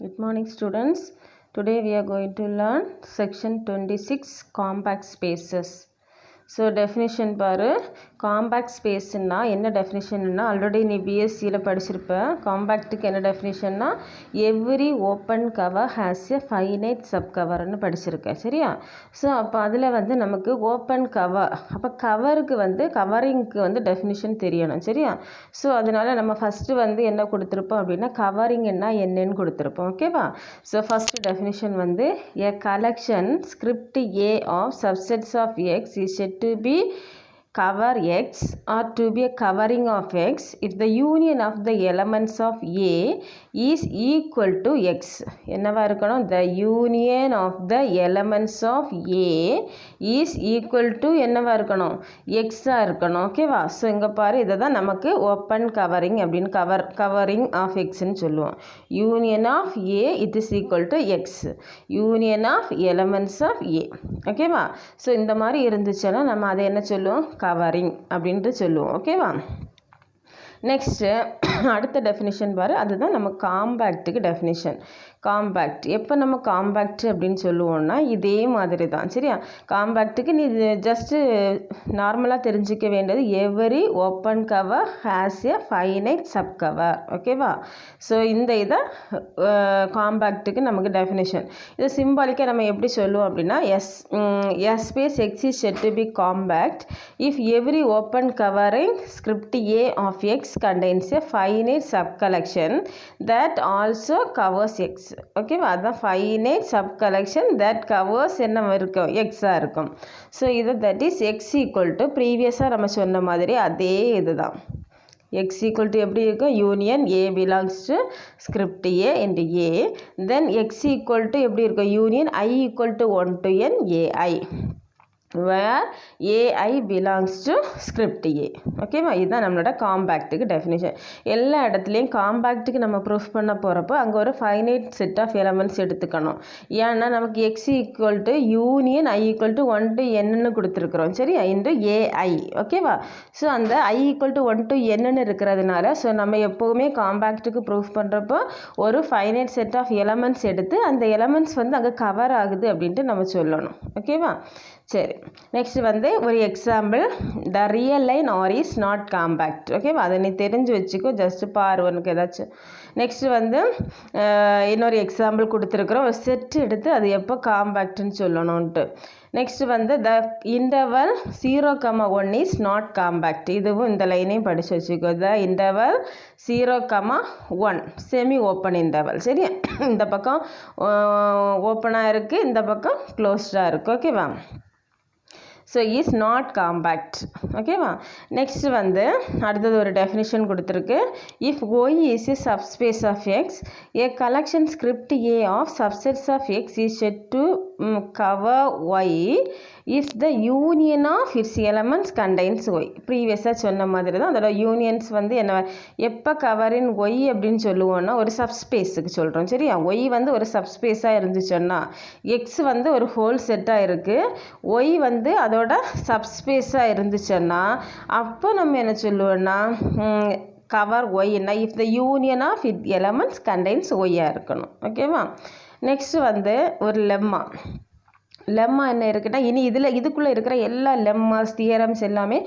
Good morning students. Today we are going to learn section 26 compact spaces. So definition பாரு compact ஸ்பேஸ்னா என்ன டெஃபினிஷன்னா already நீ பிஎஸ்சியில் படிச்சிருப்ப. காம்பேக்ட்டுக்கு என்ன டெஃபினிஷன்னா every open cover has a finite sub கவர்னு படிச்சிருக்க சரியா. ஸோ அப்போ அதில் வந்து நமக்கு ஓப்பன் கவர் அப்போ கவருக்கு வந்து கவரிங்க்கு வந்து டெஃபினிஷன் தெரியணும் சரியா. ஸோ அதனால் நம்ம ஃபஸ்ட்டு வந்து என்ன கொடுத்துருப்போம் அப்படின்னா கவரிங் என்னன்னு கொடுத்துருப்போம் ஓகேவா. ஸோ ஃபஸ்ட்டு டெஃபினிஷன் வந்து a collection script A of subsets of X is set to be cover x or to be a covering of x if the union of the elements of A is equal to x. என்னவா இருக்கணும்? The union of the elements of A is equal to என்னவா இருக்கணும்? x-ஆ இருக்கணும் ஓகேவா. So இங்கே பாரு இதை தான் நமக்கு ஓப்பன் கவரிங் அப்படின்னு கவரிங் ஆஃப் எக்ஸ்ன்னு சொல்லுவோம். Union of A it is equal to x. Union of elements of A ஓகேவா. ஸோ இந்த மாதிரி இருந்துச்சுன்னா நம்ம அதை என்ன சொல்லுவோம்? கவரிங் அப்படின்ட்டு சொல்லுவோம் ஓகேவா. நெக்ஸ்ட்டு அடுத்த டெஃபினிஷன் பாரு அதுதான் நம்ம காம்பேக்ட்டுக்கு டெஃபினிஷன். காம்பேக்ட் எப்போ நம்ம காம்பேக்ட் அப்படின்னு சொல்லுவோம்னா இதே மாதிரி தான் சரியா. காம்பேக்ட்டுக்கு நீ ஜஸ்ட்டு நார்மலாக தெரிஞ்சிக்க வேண்டியது every open cover has a finite sub cover ஓகேவா. ஸோ இந்த இதை காம்பேக்ட்டுக்கு நமக்கு டெஃபினிஷன். இது சிம்பாலிக்காக நம்ம எப்படி சொல்லுவோம் அப்படின்னா S space X is set to be compact if every open covering script A of X contains a finite subcollection that also covers x ஓகேவா. அதுதான் finite subcollection that covers என்ன இருக்கும்? x-ஆ இருக்கும். ஸோ இது that is X equal to ப்ரீவியஸாக நம்ம சொன்ன மாதிரி அதே இது தான். எக்ஸ் ஈக்குவல் டு எப்படி இருக்கும்? Union A belongs to script A into A. Then X equal to எப்படி இருக்கும்? Union I equal to 1 to n AI where AI belongs to script A ஓகேவா. இதுதான் நம்மளோட காம்பேக்ட்டுக்கு டெஃபினிஷன். எல்லா இடத்துலையும் காம்பேக்ட்டுக்கு நம்ம ப்ரூஃப் பண்ண போகிறப்போ அங்கே ஒரு ஃபைனைட் செட் ஆஃப் எலமெண்ட்ஸ் எடுத்துக்கணும். ஏன்னா நமக்கு X equal to union I equal to 1 to n கொடுத்துருக்குறோம் சரியா இன்டு ஏஐ ஓகேவா. ஸோ அந்த ஐ ஈக்குவல் டு 1 to n இருக்கிறதுனால ஸோ நம்ம எப்போவுமே காம்பேக்ட்டுக்கு ப்ரூஃப் பண்ணுறப்போ ஒரு ஃபைனைட் செட் ஆஃப் எலமெண்ட்ஸ் எடுத்து அந்த எலமெண்ட்ஸ் வந்து அங்கே கவர் ஆகுது அப்படின்ட்டு நம்ம சொல்லணும் ஓகேவா. சரி நெக்ஸ்ட் வந்து ஒரு example the real line R is not compact ஓகேவா. அதை நீ தெரிஞ்சு வச்சுக்கோ ஜஸ்ட் பாரு உனக்கு ஏதாச்சும். நெக்ஸ்ட் வந்து இன்னொரு எக்ஸாம்பிள் கொடுத்துருக்குறோம். ஒரு செட் எடுத்து அது எப்போ காம்பேக்ட்னு சொல்லணும்ன்ட்டு. நெக்ஸ்ட் வந்து த இன்டர்வல் 0,1 இஸ் நாட் காம்பேக்ட். இதுவும் இந்த லைனையும் படித்து வச்சுக்கோ. த இன்டர்வல் 0,1 செமி ஓப்பன் இன்டர்வல் சரி. இந்த பக்கம் ஓப்பனாக இருக்குது இந்த பக்கம் க்ளோஸ்டாக இருக்குது ஓகேவா. ஸோ இஸ் நாட் காம்பேக்ட் ஓகேவா. நெக்ஸ்ட் வந்து அடுத்தது ஒரு டெஃபினிஷன் கொடுத்துருக்கு. If Y is a subspace of X a collection script A of subsets of X is set to cover Y if the union of its elements contains Y. ப்ரீவியஸாக சொன்ன மாதிரி தான் அதோட யூனியன்ஸ் வந்து என்ன எப்போ கவரின் ஒய் அப்படின்னு சொல்லுவோன்னா ஒரு சப்ஸ்பேஸுக்கு சொல்கிறோம் சரியா. ஒய் வந்து ஒரு சப்ஸ்பேஸாக இருந்துச்சோன்னா எக்ஸ் வந்து ஒரு ஹோல் செட்டாக இருக்குது ஒய் வந்து அதோட சப்ஸ்பேஸாக இருந்துச்சுன்னா அப்போ நம்ம என்ன சொல்லுவோன்னா கவர் ஒய்னா if the union of it elements contains ஒய்யாக இருக்கணும் ஓகேவா. நெக்ஸ்ட் வந்து ஒரு லெம்மா என்ன இருக்குன்னா இனி இதுக்குள்ளே இருக்கிற எல்லா லெம்மாஸ் தியரம்ஸ் எல்லாமே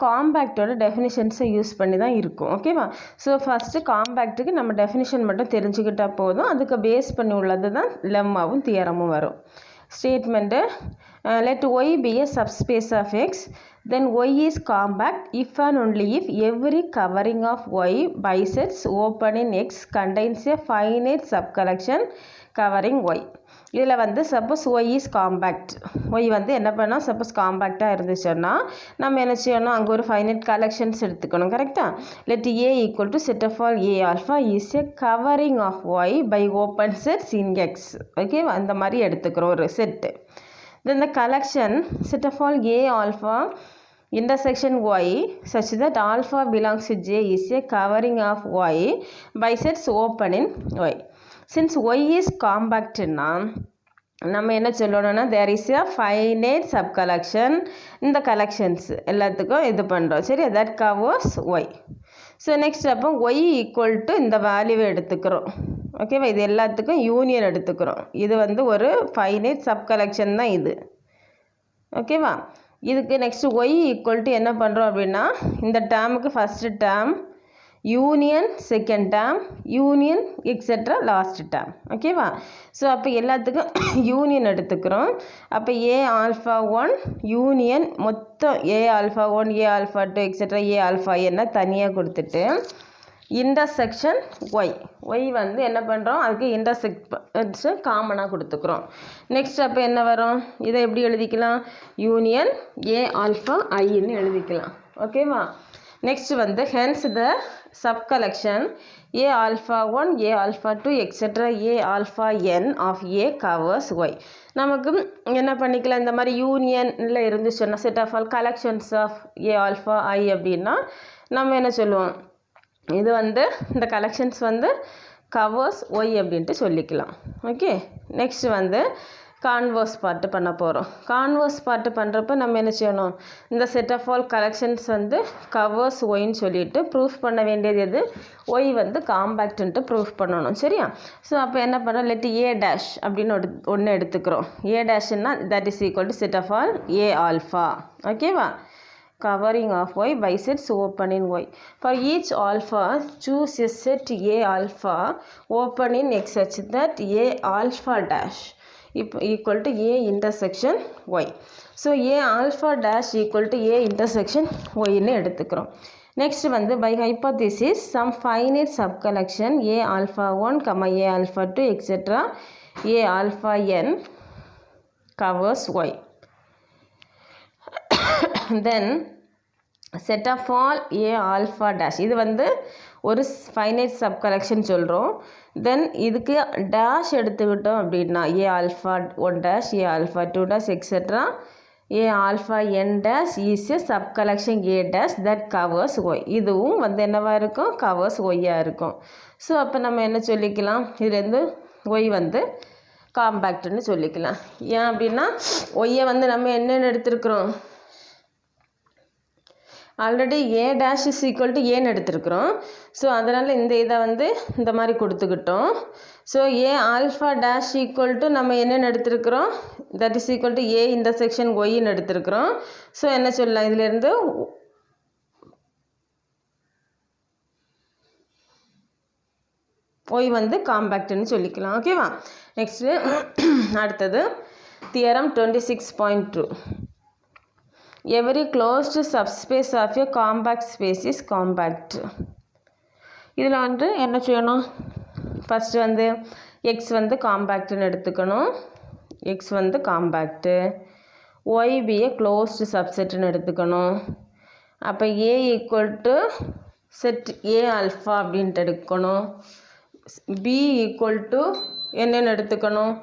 காம்பேக்டோட டெஃபினிஷன்ஸை யூஸ் பண்ணி தான் இருக்கும் ஓகேவா. ஸோ ஃபஸ்ட்டு காம்பேக்ட்டுக்கு நம்ம டெஃபினிஷன் மட்டும் தெரிஞ்சுக்கிட்டால் போதும். அதுக்கு பேஸ் பண்ணி உள்ளது தான் லெம்மாவும் தியரமும் வரும். Statement let Y be a subspace of X then y is compact if and only if every covering of y bisects open in x contains a finite subcollection covering y. இதில் வந்து suppose Y is compact Y வந்து என்ன பண்ணால் suppose காம்பேக்டாக இருந்துச்சுன்னா நம்ம என்ன செய்யணும் அங்கே ஒரு ஃபைனைட் கலெக்ஷன்ஸ் எடுத்துக்கணும் கரெக்டாக. Let A equal to set of all A alpha is a covering of Y by open sets in X okay. அந்த மாதிரி எடுத்துக்கிறோம் ஒரு set. Then the collection set of all A alpha intersection Y such that alpha belongs to J is a covering of Y by sets open in Y. Since Y is compact னா நம்ம என்ன சொல்லணும்னா there is a finite sub collection இந்த collections எல்லாத்துக்கும் இது பண்ணுறோம் சரி. That covers Y. So next அப்போ ஒய் ஈக்குவல் டு இந்த வேல்யூவை எடுத்துக்கிறோம். ஓகேவா, இது எல்லாத்துக்கும் யூனியன் எடுத்துக்கிறோம். இது வந்து ஒரு ஃபைனைட் சப் கலெக்ஷன் தான் இது. ஓகேவா, இதுக்கு நெக்ஸ்ட்டு ஒய் ஈக்குவல் டு என்ன பண்ணுறோம் அப்படின்னா, இந்த டேர்முக்கு first term union second term union et cetera last term. ஓகேவா, ஸோ அப்போ எல்லாத்துக்கும் யூனியன் எடுத்துக்கிறோம். அப்போ ஏ ஆல்ஃபா 1 யூனியன் மொத்தம் ஏ alpha 1 A alpha 2 etcetera A alpha என்ன தனியாக கொடுத்துட்டு இன்டர்செக்ஷன் ஒய் வந்து என்ன பண்ணுறோம், அதுக்கு இன்டர்செக்ஷன்ஸு காமனாக கொடுத்துக்கிறோம். நெக்ஸ்ட் அப்போ என்ன வரும், இதை எப்படி எழுதிக்கலாம், யூனியன் ஏ ஆல்ஃபா ஐன்னு எழுதிக்கலாம். ஓகேவா, நெக்ஸ்ட் வந்து hence the sub collection A alpha 1 A alpha 2 etcetera A alpha N of a covers Y. நமக்கு என்ன பண்ணிக்கலாம், இந்த மாதிரி யூனியனில் இருந்துச்சுன்னா set of all collections of A alpha I அப்படின்னா நம்ம என்ன சொல்லுவோம், இது வந்து இந்த கலெக்ஷன்ஸ் வந்து கவர்ஸ் ஒய் அப்படின்ட்டு சொல்லிக்கலாம். ஓகே, நெக்ஸ்ட் வந்து கான்வர்ஸ் பார்ட்டு பண்ண போகிறோம். கான்வர்ஸ் பார்ட்டு பண்ணுறப்ப நம்ம என்ன செய்யணும், இந்த செட் ஆஃப் ஆல் கலெக்ஷன்ஸ் வந்து கவர்ஸ் ஒய்ன்னு சொல்லிட்டு ப்ரூஃப் பண்ண வேண்டியது எது, ஒய் வந்து காம்பேக்ட்ன்ட்டு ப்ரூஃப் பண்ணணும். சரியா, ஸோ அப்போ என்ன பண்ணுறோம், லெட் ஏ டேஷ் அப்படின்னு ஒன்று எடுத்துக்கிறோம். ஏ டேஷ்னா that is equal to set of all A alpha. ஓகேவா, covering of y by sets open in y. For each alpha, choose a set A alpha open in x such that A alpha dash equal to A intersection y. So A alpha dash equal to A intersection y ன்னு எடுத்துக்கிறோம். Next வந்து by hypothesis some finite subcollection A alpha 1, A alpha 2 etc. A alpha n covers y. Then set of all A alpha dash, இது வந்து ஒரு finite sub collection சொல்கிறோம். தென் இதுக்கு dash எடுத்துக்கிட்டோம் அப்படின்னா A alpha 1 dash A alpha 2 dash etcetera A alpha n dash is a sub collection A dash that covers Y. இதுவும் வந்து என்னவாக இருக்கும், கவர்ஸ் ஒய்யாக இருக்கும். ஸோ அப்போ நம்ம என்ன சொல்லிக்கலாம், இதுலேருந்து ஒய் வந்து காம்பேக்ட்னு சொல்லிக்கலாம். ஏன் அப்படின்னா ஒய்யை வந்து நம்ம என்னென்னு எடுத்துருக்குறோம், already A dash is equal to ஏன்னு எடுத்துருக்குறோம். ஸோ அதனால் இந்த இதை வந்து இந்த மாதிரி கொடுத்துக்கிட்டோம். So A alpha dash equal to நம்ம என்னென்னு எடுத்துருக்குறோம், that is equal to A intersection ஒய்ன்னு எடுத்துருக்குறோம். ஸோ என்ன சொல்லலாம், இதிலேருந்து ஒய் வந்து காம்பேக்ட்னு சொல்லிக்கலாம். ஓகேவா, நெக்ஸ்ட்டு அடுத்தது theorem 26.2. Every closed subspace of a compact space is compact. இதில் வந்து என்ன செய்யணும், ஃபஸ்ட்டு வந்து எக்ஸ் வந்து காம்பேக்ட்னு எடுத்துக்கணும். எக்ஸ் வந்து compact, Y be a closed சப்செட்டுன்னு எடுத்துக்கணும். அப்போ A equal to set A alpha அப்படின்ட்டு எடுக்கணும். பி ஈக்குவல் டு என்னென்னு எடுத்துக்கணும்,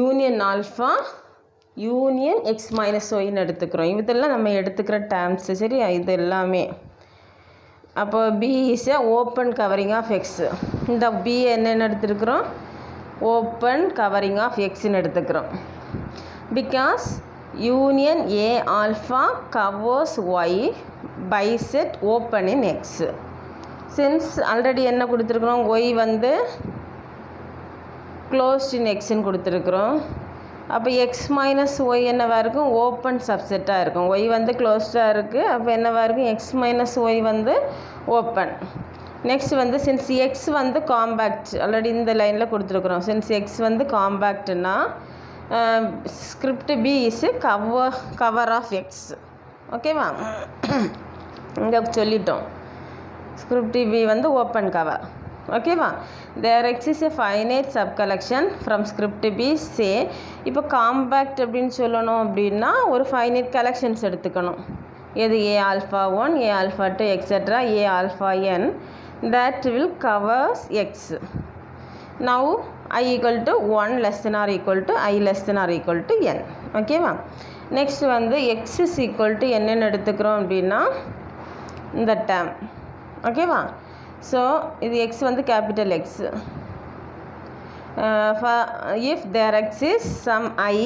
union alpha union X minus ஒய்ன்னு எடுத்துக்கிறோம். இதெல்லாம் நம்ம எடுத்துக்கிற டேர்ம்ஸு. சரியா, இது எல்லாமே. அப்போ B is a open covering of X. இந்த பி என்னென்னு எடுத்துருக்குறோம், ஓப்பன் கவரிங் ஆஃப் எக்ஸ்ன்னு எடுத்துக்கிறோம். Because union A alpha covers Y by set open in X. Since already என்ன கொடுத்துருக்குறோம், ஒய் வந்து க்ளோஸ்ட் இன் எக்ஸ்ன்னு கொடுத்துருக்குறோம். அப்போ எக்ஸ் மைனஸ் ஒய் என்னவாக இருக்கும், ஓப்பன் சப்செட்டாக இருக்கும். ஒய் வந்து க்ளோஸ்டாக இருக்குது, அப்போ என்னவாக இருக்கும், எக்ஸ் மைனஸ் ஒய் வந்து ஓப்பன். நெக்ஸ்ட் வந்து சின்ஸ் எக்ஸ் வந்து காம்பேக்ட், ஆல்ரெடி இந்த லைனில் கொடுத்துருக்குறோம். சின்ஸ் எக்ஸ் வந்து காம்பேக்ட்னா script B is cover of X. ஓகேவா, இங்கே சொல்லிட்டோம், ஸ்கிரிப்ட் பி வந்து ஓப்பன் கவர். ஓகேவா, there exists a finite sub collection from script B say. இப்போ காம்பேக்ட் அப்படின்னு சொல்லணும் அப்படின்னா ஒரு ஃபைனைட் கலெக்ஷன்ஸ் எடுத்துக்கணும். எது, A alpha 1 A alpha 2 etcetera A alpha n that will covers X. Now I equal to 1 less than or equal to I less than or equal to n. ஓகேவா, next வந்து X is equal to என்னென்னு எடுத்துக்கிறோம் அப்படின்னா இந்த term. ஓகேவா, so இது X வந்து capital X. If there X is some I,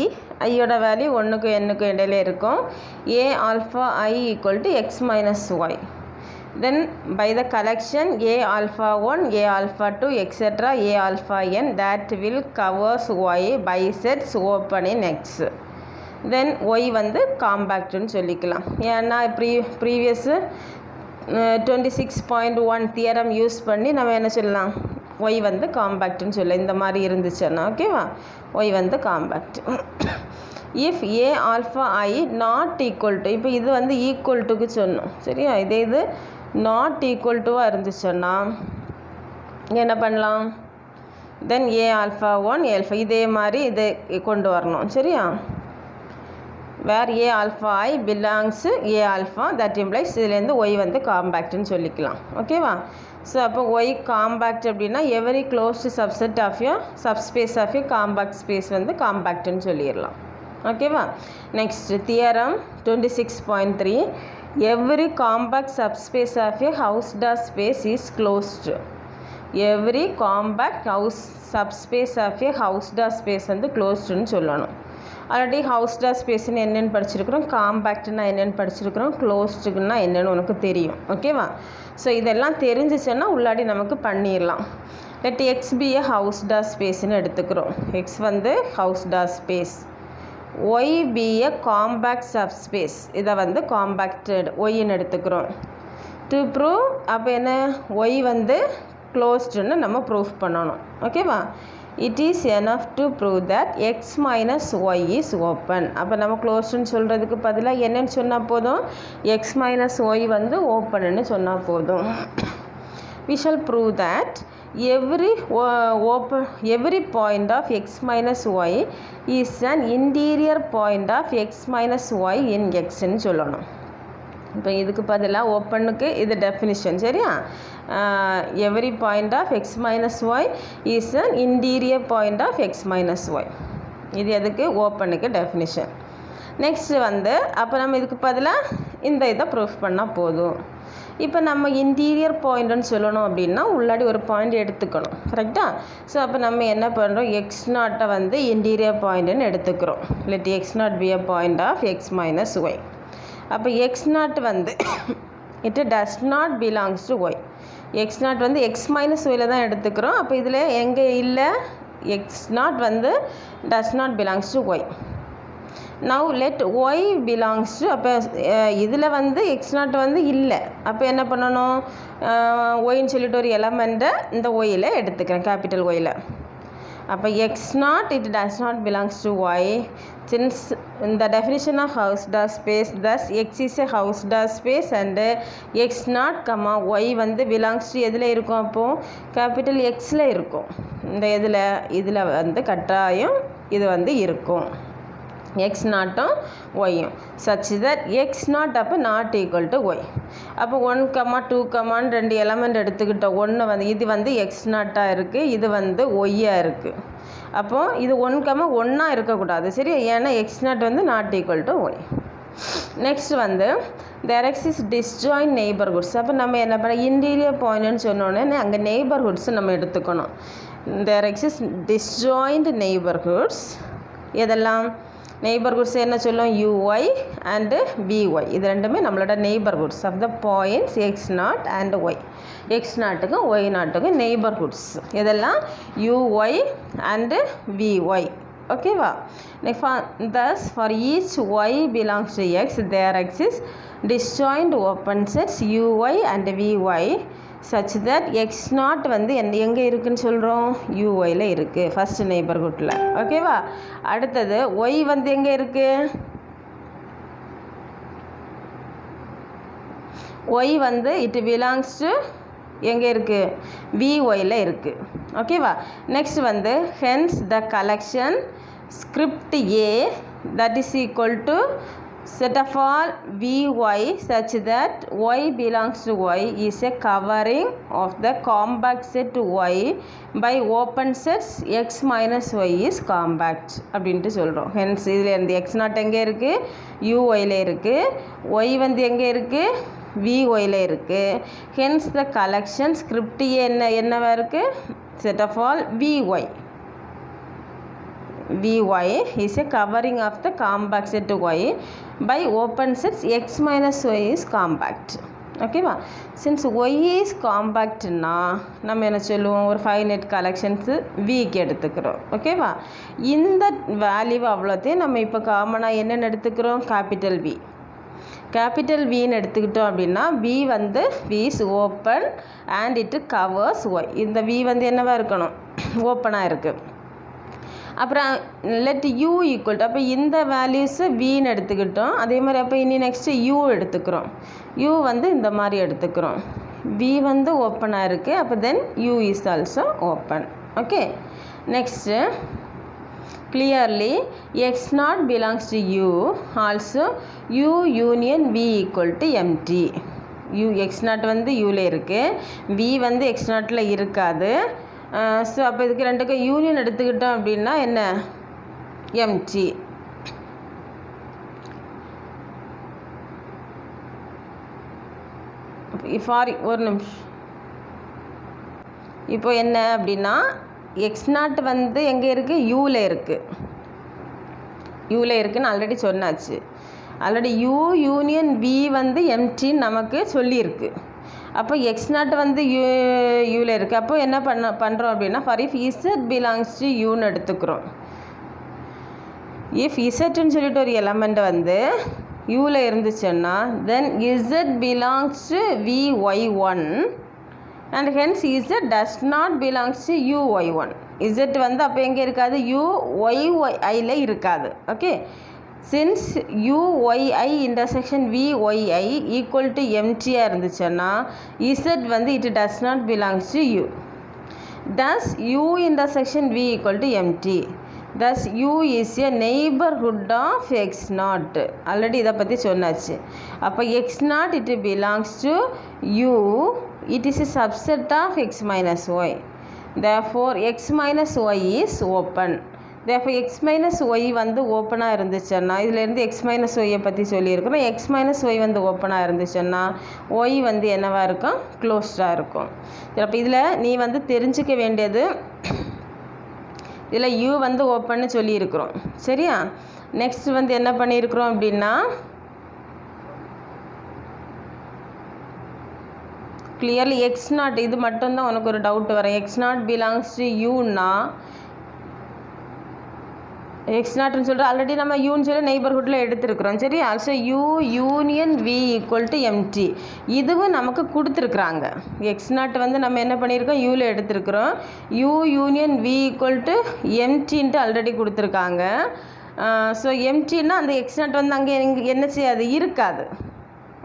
ஐயோட வேல்யூ 1க்கும் nக்கும் இடையில இருக்கும். A alpha I equal to X minus Y. then by the collection a alpha 1 a alpha 2 etc a alpha n that will covers y by sets open in x, then y வந்து காம்பேக்ட்னு சொல்லிக்கலாம். ஏன்னா previous 26.1 theorem use பண்ணி நம்ம என்ன சொல்லலாம், Y வந்து காம்பேக்ட்னு சொல்ல இந்த மாதிரி இருந்துச்சுன்னா ஓகேவா, ஒய் வந்து compact. If A alpha I not equal to, இப்போ இது வந்து ஈக்குவல் டுக்கு சொன்னோம் சரியா, இதே இது நாட் ஈக்குவல் டுவாக இருந்துச்சுன்னா என்ன பண்ணலாம், தென் ஏ ஆல்ஃபா 1 ஆல்ஃபா இதே மாதிரி இதை கொண்டு வரணும் சரியா. Where A alpha I belongs A alpha that implies இதுலேருந்து ஒய் வந்து காம்பேக்ட்னு சொல்லிக்கலாம் ஓகேவா. ஸோ அப்போ ஒய் காம்பேக்ட் அப்படின்னா every closed subset of your subspace of your compact space வந்து காம்பேக்ட்னு சொல்லிடலாம் ஓகேவா. Next theorem 26.3 every compact subspace of a Hausdorff space is closed. Every compact subspace of a Hausdorff space வந்து க்ளோஸ்டுன்னு சொல்லணும். Already ஹவுஸ்டா ஸ்பேஸ்ன்னு என்னென்னு படிச்சிருக்கிறோம், காம்பேக்ட்னா என்னென்னு படிச்சிருக்கிறோம், க்ளோஸ்டுக்குன்னா என்னென்னு உனக்கு தெரியும் ஓகேவா. ஸோ இதெல்லாம் தெரிஞ்சிச்சுன்னா உள்ளாடி நமக்கு பண்ணிடலாம். லெட் எக்ஸ் பி ஏ ஹவுஸ்டா ஸ்பேஸ்ன்னு எடுத்துக்கிறோம், எக்ஸ் வந்து ஹவுஸ்டா space. Y be A compact subspace, இதை வந்து காம்பேக்டட் ஒய்ன்னு எடுத்துக்கிறோம். டு ப்ரூவ் அப்போ என்ன, ஒய் வந்து க்ளோஸ்டுன்னு நம்ம ப்ரூஃப் பண்ணணும் ஓகேவா. It is enough to prove that X minus Y is open. அப்போ நம்ம க்ளோஸ்டுன்னு சொல்கிறதுக்கு பதிலாக என்னென்னு சொன்னால் போதும், எக்ஸ் மைனஸ் ஒய் வந்து ஓப்பன்னு சொன்னால் போதும். we shall prove that every point of x minus y is an interior point of x minus y in x ன்னு சொல்லணும். இப்போ இதுக்கு பதிலாக ஓப்பனுக்கு இது டெஃபினிஷன் சரியா. Every point of X minus Y is an interior point of X minus Y, இது எதுக்கு ஓப்பனுக்கு definition. Next வந்து அப்போ நம்ம இதுக்கு பதிலாக இந்த இதை ப்ரூஃப் பண்ணால் போதும். இப்போ நம்ம இன்டீரியர் பாயிண்ட்டுன்னு சொல்லணும் அப்படின்னா உள்ளாடி ஒரு பாயிண்ட் எடுத்துக்கணும் கரெக்டாக. ஸோ அப்போ நம்ம என்ன பண்ணுறோம், எக்ஸ் நாட்டை வந்து இன்டீரியர் பாயிண்ட்டுன்னு எடுத்துக்கிறோம். Let X not be a point of X minus Y. அப்போ எக்ஸ் நாட் வந்து it does not belongs to Y. X not வந்து எக்ஸ் மைனஸ் ஒயில் தான் எடுத்துக்கிறோம். அப்போ இதில் எங்கே இல்லை, எக்ஸ் நாட் வந்து does not belongs to Y. Now let Y belongs to, அப்போ இதில் வந்து எக்ஸ் நாட் வந்து இல்லை. அப்போ என்ன பண்ணணும், ஒய்ன்னு சொல்லிட்டு ஒரு எலமெண்ட்டை இந்த ஒயில் எடுத்துக்கிறேன், கேபிட்டல் ஒயில். அப்போ X not it does not belongs to Y. Since இந்த definition of Hausdorff space thus X is a Hausdorff space and X not comma Y வந்து பிலாங்ஸ் டு எதில் இருக்கும், அப்போது கேபிட்டல் எக்ஸில் இருக்கும். இந்த இதில் வந்து கட்டாயம் இது வந்து இருக்கும், எக்ஸ் நாட்டும் ஒய்யும். சச் தட் எக்ஸ் நாட் அப்போ நாட் ஈக்குவல் டு ஒய். அப்போ 1, 2 2 எலமெண்ட் எடுத்துக்கிட்டோம். ஒன்று வந்து இது வந்து எக்ஸ் நாட்டாக இருக்குது, இது வந்து ஒய்யாக இருக்குது. அப்போது இது 1, 1 இருக்கக்கூடாது சரி, ஏன்னா எக்ஸ் நாட் வந்து not equal to Y. Next வந்து தேர் எக்ஸிஸ் டிஸ்ஜாயின்ட் நெய்பர்ஹுட்ஸ். அப்போ நம்ம என்ன பண்ண, இன்டீரியர் பாயிண்ட்னு சொன்னோன்னே அங்கே நெய்பர்ஹுட்ஸ் நம்ம எடுத்துக்கணும். There exists disjoint neighbourhoods. எதெல்லாம் நெய்பர்ஹுட்ஸ் என்ன சொல்லும், யூஒய் அண்டு விஒய், இது ரெண்டுமே நம்மளோட neighbourhoods of the points X not and Y. எக்ஸ் நாட்டுக்கும் ஒய் நாட்டுக்கும் நெய்பர்ஹுட்ஸ் இதெல்லாம் யூஒய் அண்டு விஒய் ஓகேவா. Thus for each y belongs to x there exists disjoint open sets uy and vy such that x not வந்து எங்கே இருக்குதுன்னு சொல்கிறோம், யூஒயில் இருக்குது ஃபஸ்ட் நெய்பர்ஹுட்டில் ஓகேவா. அடுத்தது ஒய் வந்து எங்கே இருக்குது, ஒய் வந்து இட் பிலாங்ஸ் டு எங்கே இருக்குது, விஒயில் இருக்குது ஓகேவா. நெக்ஸ்ட் வந்து hence the collection script A that is equal to set of all Vy such that y belongs to y is a covering of the compact set y by open sets x minus y is compact அப்படின்ட்டு சொல்கிறோம். Hence இதில் இருந்து X not எங்கே இருக்குது, யூஒயில் இருக்குது, Y வந்து எங்கே இருக்குது, விஒயில் இருக்குது. Hence the collection script A என்னவா இருக்குது, set of all Vy. Vy is a covering of the compact set y by open sets x minus y is compact. ஓகேவா. சின்ஸ் ஒய் இஸ் காம்பேக்ட்னா நம்ம என்ன சொல்லுவோம், ஒரு ஃபைனைட் கலெக்ஷன்ஸு விக்கு எடுத்துக்கிறோம். ஓகேவா. இந்த வேல்யூ அவ்வளோத்தையும் நம்ம இப்போ காமனாக என்னென்னு எடுத்துக்கிறோம், கேபிட்டல் வி. கேபிட்டல் வின்னு எடுத்துக்கிட்டோம் அப்படின்னா வி வந்து V is open and it covers Y. இந்த வி வந்து என்னவாக இருக்கணும், ஓப்பனாக இருக்குது. அப்புறம் லெட் யூ ஈக்குவல் டு, அப்போ இந்த வேல்யூஸு வின்னு எடுத்துக்கிட்டோம். அதே மாதிரி அப்போ இனி நெக்ஸ்ட்டு யூ எடுத்துக்கிறோம். யூ வந்து இந்த மாதிரி எடுத்துக்கிறோம். வி வந்து ஓப்பனாக இருக்குது, அப்போ then you is also open. Okay. Next clearly x0 belongs to u, also u union v equal to empty. u x0 வந்து uல இருக்குது, v வந்து x0ல இருக்காது. ஸோ அப்போ இதுக்கு ரெண்டுக்கும் யூனியன் எடுத்துக்கிட்டோம் அப்படின்னா என்ன, எம்டி. ஃபாரி ஒரு நிமிஷம். இப்போ என்ன அப்படின்னா x0 வந்து எங்கே இருக்குது, யூவில் இருக்குது. யூவில் இருக்குதுன்னு ஆல்ரெடி சொன்னாச்சு. ஆல்ரெடி யூ யூனியன் v வந்து எம்டின்னு நமக்கு சொல்லியிருக்கு. அப்போ x0 வந்து யூவில் இருக்குது. அப்போ என்ன பண்ணுறோம் அப்படின்னா for if Z belongs to யூன்னு எடுத்துக்கிறோம். இஃப் இசட்னு சொல்லிட்டு ஒரு எலமெண்ட் வந்து யூவில் இருந்துச்சுன்னா then Z belongs to vy1 and hence z does not belongs to uy1. z வந்து அப்போ எங்கே இருக்காது, uyl இருக்காது. Okay. Since uyi intersection vyi equal to எம்டியாக இருந்துச்சுன்னா z வந்து it does not belongs to u. thus u intersection v equal to empty. thus u is a neighborhood of x0. Already இதை பற்றி சொன்னாச்சு. அப்போ x0 it belongs to u, it is a subset of x minus y. therefore x minus y is open. therefore x minus y வந்து ஓப்பனாக இருந்துச்சுன்னா இதிலேருந்து x minus y பற்றி சொல்லியிருக்கிறோம். x minus y வந்து ஓப்பனாக இருந்துச்சுன்னா y வந்து என்னவாக இருக்கும், க்ளோஸ்டாக இருக்கும். அப்போ இதில் நீ வந்து தெரிஞ்சிக்க வேண்டியது, இதில் u வந்து ஓப்பன்னு சொல்லியிருக்கிறோம். சரியா. நெக்ஸ்ட் வந்து என்ன பண்ணியிருக்கிறோம் அப்படின்னா கிளியர்லி x0, இது மட்டும்தான் உனக்கு ஒரு டவுட் வரும். x0 பிலாங்ஸ் டு யூன்னா x0ன்னு சொல்லிட்டு ஆல்ரெடி நம்ம யூன்னு சொல்லி நெய்பர்ஹுட்டில் எடுத்துருக்குறோம். சரி. Also U union v equal to empty, இதுவும் நமக்கு கொடுத்துருக்குறாங்க. x0 வந்து நம்ம என்ன பண்ணியிருக்கோம், யூவில் எடுத்துருக்குறோம். U union v equal to எம்டின்ட்டு ஆல்ரெடி கொடுத்துருக்காங்க. ஸோ எம்டின்னா அந்த x0 வந்து அங்கே என்ன செய்யாது, இருக்காது.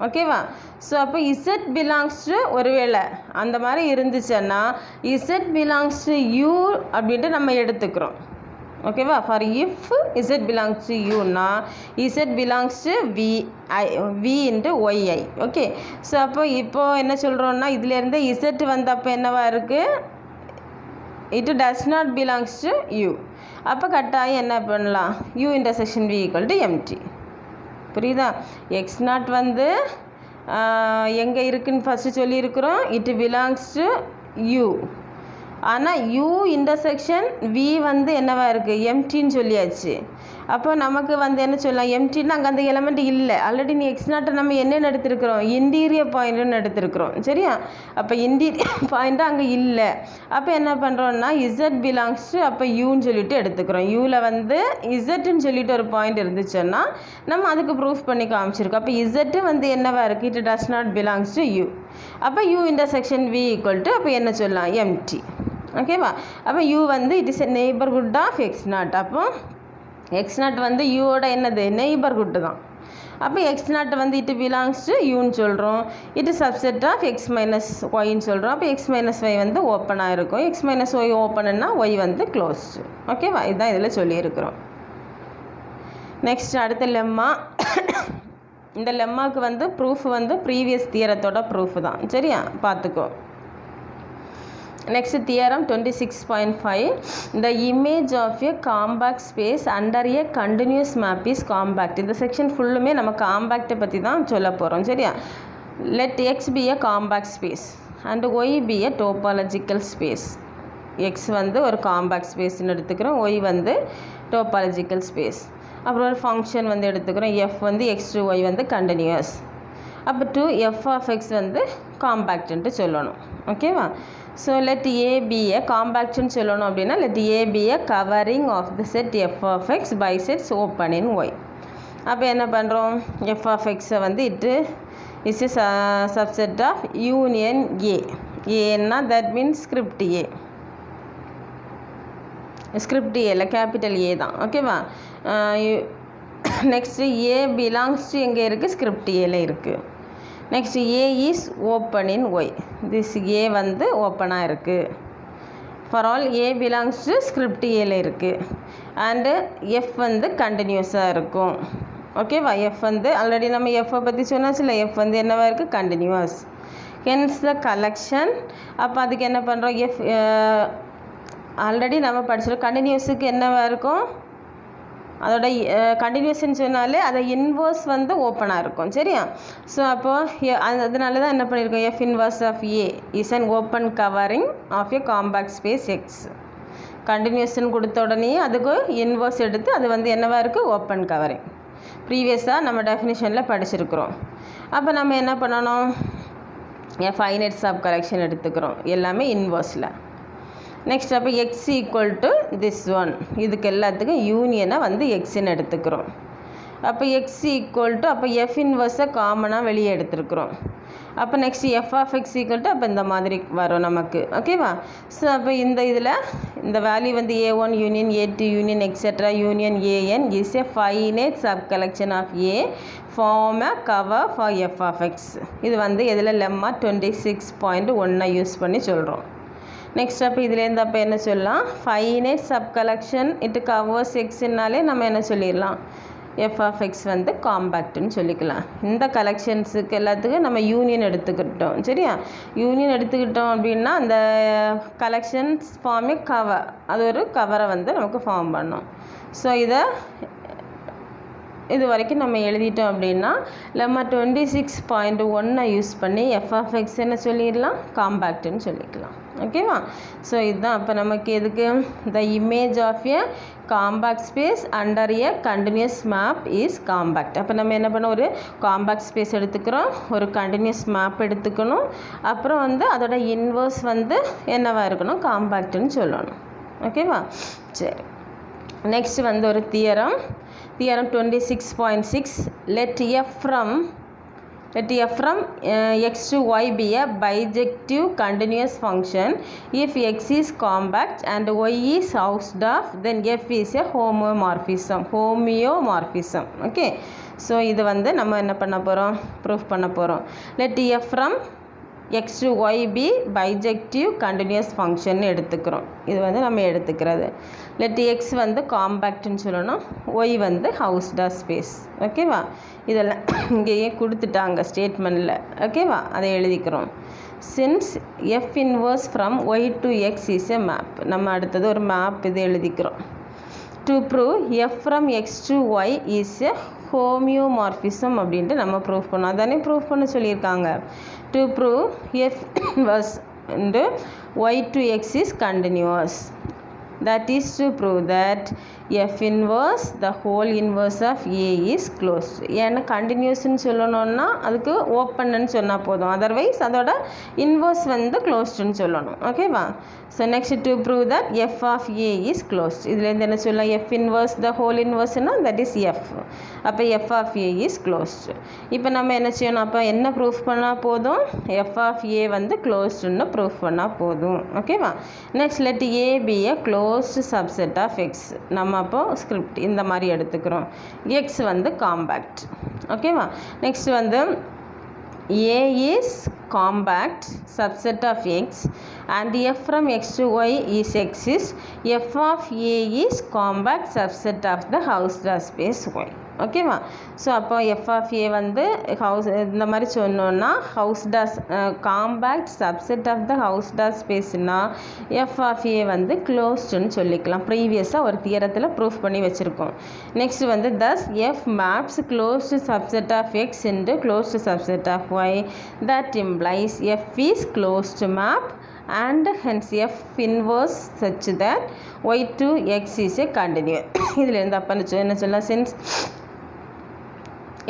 ஓகேவா. ஸோ அப்போ இசட் பிலாங்ஸ் டு, ஒருவேளை அந்த மாதிரி இருந்துச்சுன்னா இசட் பிலாங்ஸ் டு யூ அப்படின்ட்டு நம்ம எடுத்துக்கிறோம். ஓகேவா. For if Z belongs to யூன்னா Z belongs to V into Y I. Okay. So அப்போ இப்போது என்ன சொல்கிறோன்னா இதுலேருந்து இசட் வந்து அப்போ என்னவா இருக்குது, it does not belongs to U. அப்போ கட்டாயம் என்ன பண்ணலாம், U intersection V equal to empty. புரியுதா. x0 வந்து எங்கே இருக்குதுன்னு ஃபஸ்ட்டு சொல்லியிருக்கிறோம், இட் பிலாங்ஸ் டு யூ. ஆனால் யூ இன்டர்செக்ஷன் வி வந்து என்னவா இருக்குது, எம்டின்னு சொல்லியாச்சு. அப்போ நமக்கு வந்து என்ன சொல்லலாம், எம்டின்னு அங்கே அந்த எலமெண்ட் இல்லை. ஆல்ரெடி நீ x0 நம்ம என்னென்னு எடுத்துருக்குறோம், இன்டீரியர் பாயிண்ட்டுன்னு எடுத்துருக்குறோம். சரியா. அப்போ இன்டீரியர் பாயிண்ட்டு அங்கே இல்லை. அப்போ என்ன பண்ணுறோன்னா இசட் பிலாங்ஸ் டு அப்போ யூன்னு சொல்லிட்டு எடுத்துக்கிறோம். யூவில் வந்து இசட்டுன்னு சொல்லிட்டு ஒரு பாயிண்ட் இருந்துச்சுன்னா நம்ம அதுக்கு ப்ரூஃப் பண்ணி காமிச்சிருக்கோம். அப்போ இசட்டு வந்து என்னவா இருக்குது, it does not belongs to U. அப்போ U intersection V equal to அப்போ என்ன சொல்லலாம், எம்டி. ஓகேவா. அப்போ யூ வந்து it is a neighbourhood of x0. அப்போ x0 வந்து யூவோட என்னது, நெய்பர்ஹுட்டு தான். அப்போ x0 வந்து இட் பிலாங்ஸ் டு யூன்னு சொல்கிறோம். It subset of x minus ஒய்ன்னு சொல்கிறோம். அப்போ x மைனஸ் ஒய் வந்து ஓப்பனாக இருக்கும். x மைனஸ் ஒய் ஓப்பனுன்னா ஒய் வந்து க்ளோஸ்டு. ஓகேவா. இதுதான் இதில் சொல்லியிருக்கிறோம். நெக்ஸ்ட் அடுத்த லெம்மா. இந்த லெம்மாவுக்கு வந்து ப்ரூஃப் வந்து ப்ரீவியஸ் தியரத்தோட ப்ரூஃப் தான். சரியா, பார்த்துக்கோ. Next theorem 26.5. The image of a compact space under a continuous map is compact. இந்த செக்ஷன் ஃபுல்லுமே நம்ம காம்பேக்டை பற்றி தான் சொல்ல போகிறோம். சரியா. Let x be a compact space and y be a topological space. x வந்து ஒரு காம்பேக்ட் ஸ்பேஸ்ன்னு எடுத்துக்கிறோம், y வந்து டோபாலஜிக்கல் ஸ்பேஸ். அப்புறம் ஒரு ஃபங்க்ஷன் வந்து எடுத்துக்கிறோம், f வந்து x to y வந்து கண்டினியூஸ். அப்போ டு எஃப் ஆஃப் எக்ஸ் வந்து காம்பேக்ட்ன்ட்டு சொல்லணும். ஓகேவா? So let A be a காம்பேக்ட்னு சொல்லணும் அப்படின்னா let A be a covering of the set F of X by sets open in Y. அப்போ என்ன பண்ணுறோம், எஃப் ஆஃப் எக்ஸை வந்து is a subset of union A. ஏன்னா that means script A. Script ஏல கேபிட்டல் ஏ தான். ஓகேவா? Next A belongs to எங்கே இருக்குது, ஸ்கிரிப்ட் ஏல இருக்குது. Next A is open in Y. This A வந்து ஓப்பனாக இருக்குது. For all A belongs to script ஏல இருக்குது. அண்டு எஃப் வந்து கண்டினியூஸாக இருக்கும். ஓகேவா? எஃப் வந்து ஆல்ரெடி நம்ம எஃப்பை பற்றி சொன்னாச்சுல, எஃப் வந்து என்னவாக இருக்குது, கண்டினியூஸ். Hence the collection. அப்போ அதுக்கு என்ன பண்ணுறோம், எஃப் ஆல்ரெடி நம்ம படிச்சிடும். கண்டினியூஸுக்கு என்னவாக இருக்கும், அதோட கண்டினியூஷன் சொன்னாலே அதை இன்வர்ஸ் வந்து ஓப்பனாக இருக்கும். சரியா? ஸோ அப்போது அதனால தான் என்ன பண்ணியிருக்கோம், F inverse of A is an open covering of A compact space X. Continuation கொடுத்த உடனே அதுக்கு இன்வர்ஸ் எடுத்து அது வந்து என்னவாக இருக்குது, ஓப்பன் கவரிங். ப்ரீவியஸாக நம்ம டெஃபினிஷனில் படிச்சிருக்கிறோம். அப்போ நம்ம என்ன பண்ணணும், ஃபைனைட் சப் கலெக்ஷன் எடுத்துக்கிறோம், எல்லாமே இன்வர்ஸில். நெக்ஸ்ட் அப்போ X equal to this one, இதுக்கு எல்லாத்துக்கும் யூனியனை வந்து எக்ஸுன்னு எடுத்துக்கிறோம். அப்போ எக்ஸ் ஈக்குவல் டு அப்போ எஃப் இன்வர்ஸை காமனாக வெளியே எடுத்துருக்குறோம். அப்போ நெக்ஸ்ட் F of X equal to அப்போ இந்த மாதிரி வரும் நமக்கு. ஓகேவா? ஸோ அப்போ இதில் இந்த வேல்யூ வந்து A1 union A2 union etcetera union AN is a finite sub collection of A form a cover for F of X. இது வந்து இதில் லெம்மா 26.1 யூஸ் பண்ணி சொல்கிறோம். நெக்ஸ்ட் அப்போ இதுலேருந்து அப்போ என்ன சொல்லலாம், ஃபைனைட் சப் கலெக்ஷன் இட்டு கவர்ஸ் எக்ஸ்னாலே நம்ம என்ன சொல்லிடலாம், எஃப் ஆஃப் எக்ஸ் வந்து காம்பேக்ட்னு சொல்லிக்கலாம். இந்த கலெக்ஷன்ஸுக்கு எல்லாத்துக்கும் நம்ம யூனியன் எடுத்துக்கிட்டோம். சரியா? யூனியன் எடுத்துக்கிட்டோம் அப்படின்னா அந்த கலெக்ஷன்ஸ் ஃபார்மே கவர், அது ஒரு கவரை வந்து நமக்கு ஃபார்ம் பண்ணோம். ஸோ இது வரைக்கும் நம்ம எழுதிட்டோம் அப்படின்னா நம்ம 26.1 யூஸ் பண்ணி எஃப் ஆஃப் எக்ஸ் என்ன சொல்லிடலாம், காம்பேக்ட்னு சொல்லிக்கலாம். ஓகேவா? ஸோ இதுதான் அப்போ நமக்கு எதுக்கு, the image of a compact space under a continuous map is compact. அப்போ நம்ம என்ன பண்ணோம், ஒரு காம்பேக்ட் ஸ்பேஸ் எடுத்துக்கிறோம், ஒரு கண்டினியூஸ் மேப் எடுத்துக்கணும், அப்புறம் வந்து அதோட இன்வர்ஸ் வந்து என்னவாக இருக்கணும், காம்பேக்ட்னு சொல்லணும். ஓகேவா? சரி, நெக்ஸ்ட் வந்து ஒரு theorem 26.6. let f from x to y be a bijective continuous function if x is compact and y is housed off, then f is a homeomorphism. Okay, so இது வந்து நம்ம என்ன பண்ண போகிறோம், ப்ரூஃப் பண்ண போகிறோம். let f from x to y be bijective continuous function எடுத்துக்கிறோம். இது வந்து நம்ம எடுத்துக்கிறது. let x வந்து காம்பேக்ட்னு சொல்லணும், y வந்து ஹவுஸ்டா ஸ்பேஸ். ஓகேவா? இதெல்லாம் இங்கேயே கொடுத்துட்டாங்க ஸ்டேட்மெண்ட்டில். ஓகேவா? அதை எழுதிக்கிறோம். Since F inverse from Y to X is a map, நம்ம அடுத்தது ஒரு மேப் இது எழுதிக்கிறோம். To prove F from X to Y is a homeomorphism அப்படின்ட்டு நம்ம ப்ரூவ் பண்ணோம். அதானே ப்ரூவ் பண்ண சொல்லியிருக்காங்க. To prove F inverse into y to x is continuous. That is to prove that f inverse the whole inverse of a is closed. ஏன்னா கண்டினியூஸ்ன்னு சொல்லணும்னா அதுக்கு ஓப்பன்னு சொன்னால் போதும், அதர்வைஸ் அதோட இன்வர்ஸ் வந்து க்ளோஸ்டுன்னு சொல்லணும். ஓகேவா? So next to prove that F of A is closed. இதுலேருந்து என்ன சொல்லலாம், எஃப் இன்வர்ஸ் த ஹோல் இன்வர்ஸ்னால் தட் இஸ் எஃப். அப்போ F of A is closed. இப்போ நம்ம என்ன செய்யணும், அப்போ என்ன ப்ரூஃப் பண்ணால் போதும், எஃப் ஆஃப் ஏ வந்து க்ளோஸ்டுன்னு ப்ரூஃப் பண்ணால் போதும். ஓகேவா? Next let A be a closed subset of X. நம்ம அப்போ ஸ்கிரிப்ட் இந்த மாதிரி எடுத்துக்கிறோம். எக்ஸ் வந்து காம்பேக்ட். ஓகேவா? நெக்ஸ்ட் வந்து A is compact subset of x and f from x to y is exists. F of A is compact subset of the Hausdorff space y. ஓகேவா? So அப்போ எஃப் ஆஃப் ஏ வந்து இந்த மாதிரி சொன்னோன்னா Hausdorff compact subset of the Hausdorff ஸ்பேஸ்னால் F of A வந்து க்ளோஸ்டுன்னு சொல்லிக்கலாம். ப்ரீவியஸாக ஒரு தியரத்தில் ப்ரூஃப் பண்ணி வச்சுருக்கோம். நெக்ஸ்ட் வந்து thus F maps closed subset of X into closed subset of Y. That implies F is closed map and hence f inverse such that y to x is a continuous. இதில் இருந்து அப்போ என்ன சொல்லலாம், since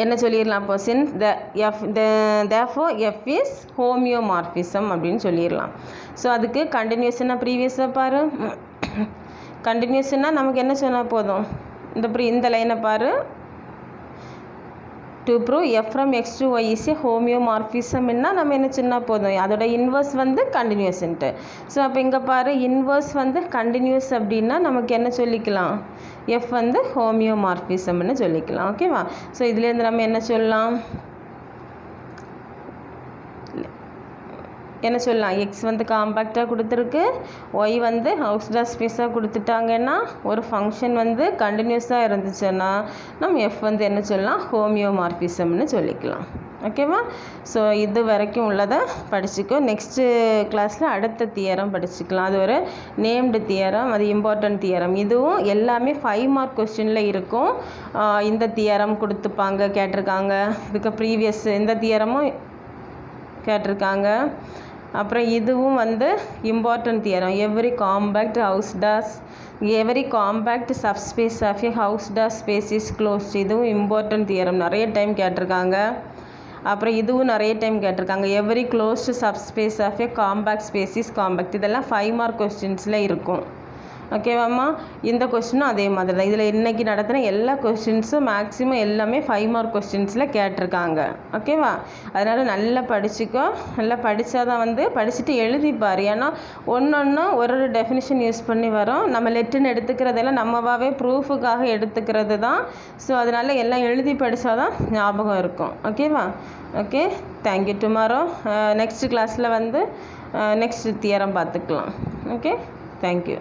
என்ன சொல்லிடலாம் இப்போ since therefore f is homeomorphism அப்படின்னு சொல்லிடலாம். ஸோ அதுக்கு கண்டினியூஷனாக ப்ரீவியஸாக பாரு, கண்டினியூஷனாக நமக்கு என்ன சொன்னால் போதும், இந்த லைனை பாரு, to prove f from x to y is a homeomorphism ன்னா நம்ம என்ன சொன்னால் போதும், அதோட இன்வர்ஸ் வந்து கண்டினியூஸ்ன்ட்டு. ஸோ அப்போ இங்கே பாரு, இன்வர்ஸ் வந்து கண்டினியூஸ் அப்படின்னா நமக்கு என்ன சொல்லிக்கலாம், f வந்து ஹோமியோமார்பிசம்னு சொல்லிக்கலாம். ஓகேவா? ஸோ இதுலேருந்து நம்ம என்ன சொல்லலாம், என்ன சொல்லலாம், எக்ஸ் வந்து காம்பேக்டாக கொடுத்துருக்கு, ஒய் வந்து ஹவுஸ்டாஸ் ஸ்பேஸாக கொடுத்துட்டாங்கன்னா ஒரு ஃபங்க்ஷன் வந்து கண்டினியூஸாக இருந்துச்சுன்னா நம்ம எஃப் வந்து என்ன சொல்லலாம், ஹோமியோமார்பிசம்னு சொல்லிக்கலாம். ஓகேவா? ஸோ இது வரைக்கும் உள்ளதை படிச்சுக்கோ. நெக்ஸ்ட்டு கிளாஸில் அடுத்த தியரம் படிச்சுக்கலாம். அது ஒரு நேம்டு தியரம், அது இம்பார்ட்டன்ட் தியரம். இதுவும் எல்லாமே 5 மார்க் கொஸ்டினில் இருக்கும். இந்த தியரம் கொடுத்துப்பாங்க, கேட்டிருக்காங்க. இதுக்கு ப்ரீவியஸ் இந்த தியரமும் கேட்டிருக்காங்க. அப்புறம் இதுவும் வந்து important theorem, every compact subspace of a Hausdorff space is closed. இதுவும் இம்பார்ட்டன்ட் தியரம், நிறைய டைம் கேட்டிருக்காங்க. அப்புறம் இதுவும் நிறைய டைம் கேட்டிருக்காங்க, every closed subspace of A compact space is compact. இதெல்லாம் 5 மார்க் கொஸ்டின்ஸில் இருக்கும். ஓகேவாம்மா? இந்த கொஸ்டினும் அதே மாதிரி தான். இதில் இன்றைக்கி நடத்துகிற எல்லா கொஸ்டின்ஸும் மேக்ஸிமம் எல்லாமே 5 மார்க் கொஸ்டின்ஸில் கேட்டிருக்காங்க. ஓகேவா? அதனால் நல்லா படிச்சுக்கோ. நல்லா படித்தா தான் வந்து படிச்சுட்டு எழுதிப்பார். ஏன்னா ஒன்று ஒரு டெஃபினிஷன் யூஸ் பண்ணி வரோம். நம்ம லெட்டுன்னு எடுத்துக்கிறதெல்லாம் நம்மவாவே ப்ரூஃபுக்காக எடுத்துக்கிறது தான். ஸோ அதனால் எல்லாம் எழுதி படித்தா தான் ஞாபகம் இருக்கும். ஓகேவா? Okay, thank you. டுமாரோ நெக்ஸ்ட் கிளாஸில் வந்து நெக்ஸ்ட் தியரம் பார்த்துக்கலாம். Okay, thank you.